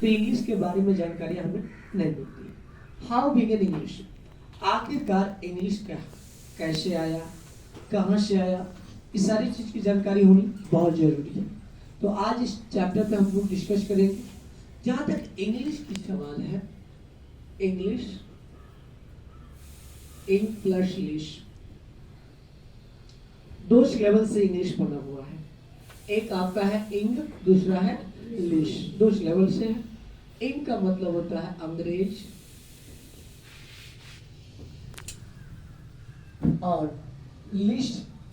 तो इंग्लिश के बारे में जानकारी हमें नहीं मिलती है। हाउ बिगन इंग्लिश, आखिरकार इंग्लिश क्या, कैसे आया, कहाँ से आया, इस सारी चीज़ की जानकारी होनी बहुत जरूरी है। तो आज इस चैप्टर पे हम लोग डिस्कस करेंगे। जहाँ तक इंग्लिश की सवाल है, इंग्लिश इंग प्लस लिश, दो लेवल से इंग्लिश बना हुआ है। एक आपका है इंग, दूसरा है लिश, दो लेवल से है। इंग का मतलब होता है अंग्रेज और लिश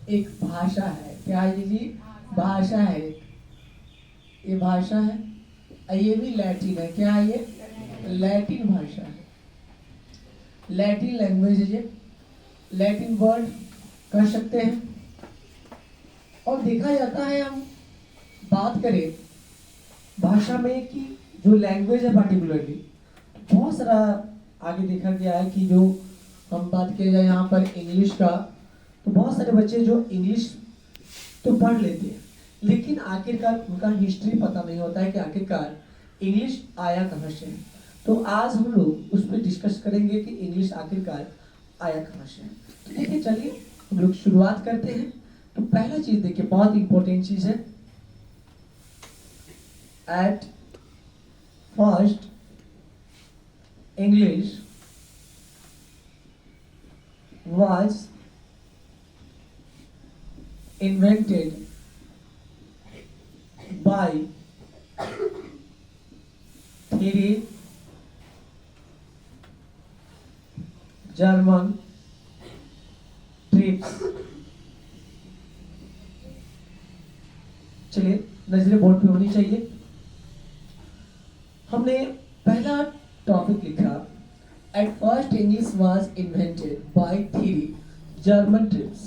एक भाषा है। क्या है जी? भाषा है। ये भाषा है, ये भी लैटिन है। क्या है ये? लैटिन भाषा है, लैटिन लैंग्वेज है, लैटिन वर्ड कह सकते हैं। और देखा जाता है, हम बात करें भाषा में कि जो लैंग्वेज है पार्टिकुलरली, बहुत सारा आगे देखा गया है कि जो हम बात किया जाए यहाँ पर इंग्लिश का, तो बहुत सारे बच्चे जो इंग्लिश तो पढ़ लेते हैं, लेकिन आखिरकार उनका हिस्ट्री पता नहीं होता है कि आखिरकार इंग्लिश आया कहाँ से। तो आज हम लोग उस पर डिस्कस करेंगे कि इंग्लिश आखिरकार आया कहाँ से। तो देखिए, चलिए हम लोग शुरुआत करते हैं। तो पहला चीज देखिए, बहुत इंपॉर्टेंट चीज है। At first English was invented by three German troops। चलिए, नजरें बोर्ड पे होनी चाहिए। हमने पहला टॉपिक लिखा, At first English was invented by three German troops।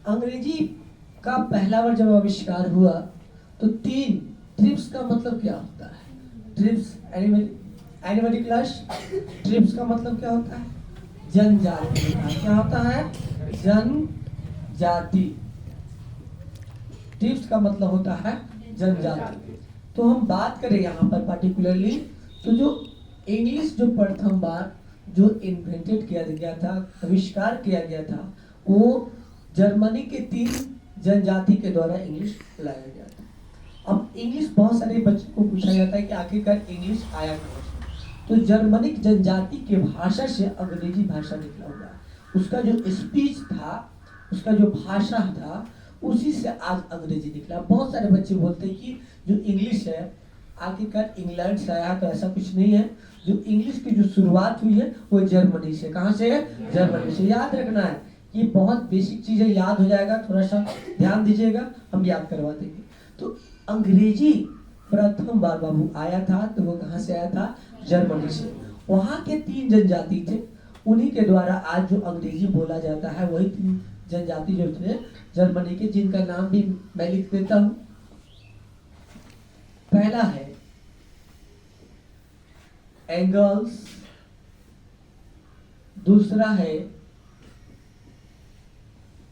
अंग्रेजी का पहला बार जब आविष्कार हुआ तो तीन ट्रिप्स का मतलब क्या होता है? Trips animal class. ट्रिप्स का मतलब क्या होता है? जनजाति। क्या होता है? जनजाति। ट्रिप्स का मतलब होता है जनजाति। तो हम बात करें यहाँ पर पार्टिकुलरली, तो जो इंग्लिश जो प्रथम बार जो इन्वेंटेड किया गया था, आविष्कार किया गया था, वो जर्मनी के तीन जनजाति के द्वारा इंग्लिश लाया गया था। अब इंग्लिश बहुत सारे बच्चों को पूछा जाता है कि आखिरकार इंग्लिश आया कहाँ से। तो जर्मनिक जनजाति के भाषा से अंग्रेजी भाषा निकला हुआ, उसका जो स्पीच था, उसका जो भाषा था, उसी से आज अंग्रेजी निकला। बहुत सारे बच्चे बोलते हैं कि जो इंग्लिश है आखिरकार इंग्लैंड से आया, तो ऐसा कुछ नहीं है। जो इंग्लिश की जो शुरुआत हुई है वो जर्मनी से। कहाँ से है? जर्मनी से। याद रखना है, ये बहुत बेसिक चीजें, याद हो जाएगा, थोड़ा सा ध्यान दीजिएगा, हम याद करवा देंगे। तो अंग्रेजी प्रथम बार बाबू आया था, तो वो कहाँ से आया था? जर्मनी से। वहाँ के तीन जनजाति थे, उन्हीं के द्वारा आज जो अंग्रेजी बोला जाता है, वही तीन जनजाति जो थे जर्मनी के, जिनका नाम भी मैं लिख देता हूँ। पहला है एंगल्स, दूसरा है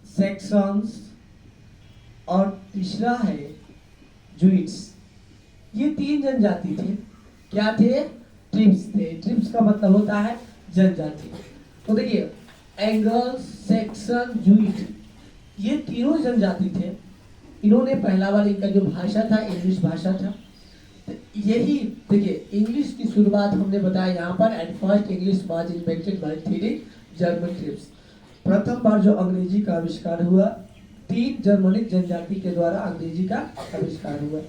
सेक्सन्स, और तीसरा है जुइट्स। ये तीन जनजाति थे। क्या थे? ट्रिप्स थे। ट्रिप्स का मतलब होता है जनजाति। तो देखिए, एंगल्स, सेक्सन, जुइट, ये तीनों जनजाति थे। इन्होंने पहला बार, इनका जो भाषा था इंग्लिश भाषा था। यही देखिए, इंग्लिश की शुरुआत हमने बताया यहाँ पर, at first English was invented by three German trips. प्रथम बार जो अंग्रेजी का आविष्कार हुआ, तीन जर्मनिक जनजाति के द्वारा अंग्रेजी का आविष्कार हुआ,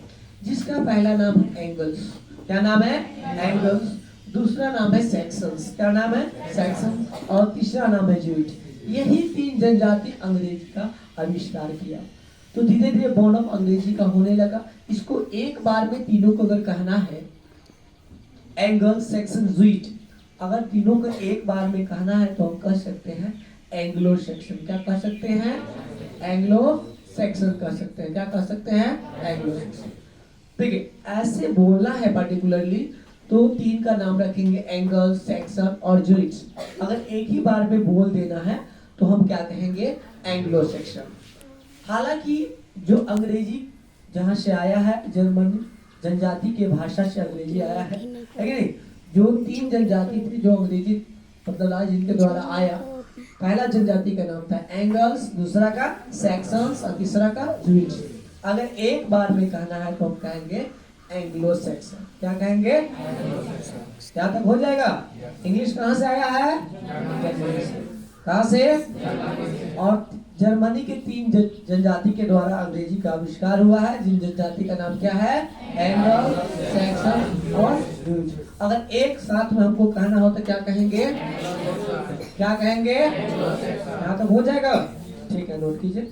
जिसका पहला नाम है एंगल्स। क्या नाम है? एंगल्स। दूसरा नाम है सेक्सन्स। क्या नाम है? सेक्सन्स। और तीसरा नाम है ज्यूइट। यही तीन जनजाति अंग्रेजी का आविष्कार किया। तो धीरे धीरे बॉर्न ऑफ अंग्रेजी का होने लगा। इसको एक बार में तीनों को अगर कहना है, एंगल, सेक्सन, ज्यूइट, अगर तीनों को एक बार में कहना है तो हम कह सकते हैं एंग्लो सेक्शन। क्या कह सकते हैं? एंग्लो सेक्शन कह सकते हैं। क्या कह सकते हैं? Anglo Saxon. देखिए, ऐसे बोलना है पार्टिकुलरली तो तीन का नाम रखेंगे, एंगल, सेक्शन और ज्यूइट्स। अगर एक ही बार में बोल देना है तो हम क्या कहेंगे? Anglo Saxon. हालांकि जो अंग्रेजी जहां से आया है जर्मनी, जनजाति के भाषा से अंग्रेजी आया है कि नहीं? जो 3 जनजाति थी जो अंग्रेजी मतलब आज जिनके द्वारा आया, पहला जनजाति का नाम था एंगल्स, दूसरा का सैक्सन्स और तीसरा का ज्यूइश। अगर एक बार में कहना है तो हम कहेंगे एंग्लो सैक्सन। क्या कहेंगे? क्या तक हो जाएगा? इंग्लिश कहाँ से आया है? कहाँ से? और जर्मनी के 3 जनजाति के द्वारा अंग्रेजी का आविष्कार हुआ है, जिन जनजाति का नाम क्या है? एंगल, सैक्सन और ज्यूइश। अगर एक साथ में हमको कहना हो तो क्या कहेंगे? क्या कहेंगे? यहाँ तक हो जाएगा? ठीक है, नोट कीजिए।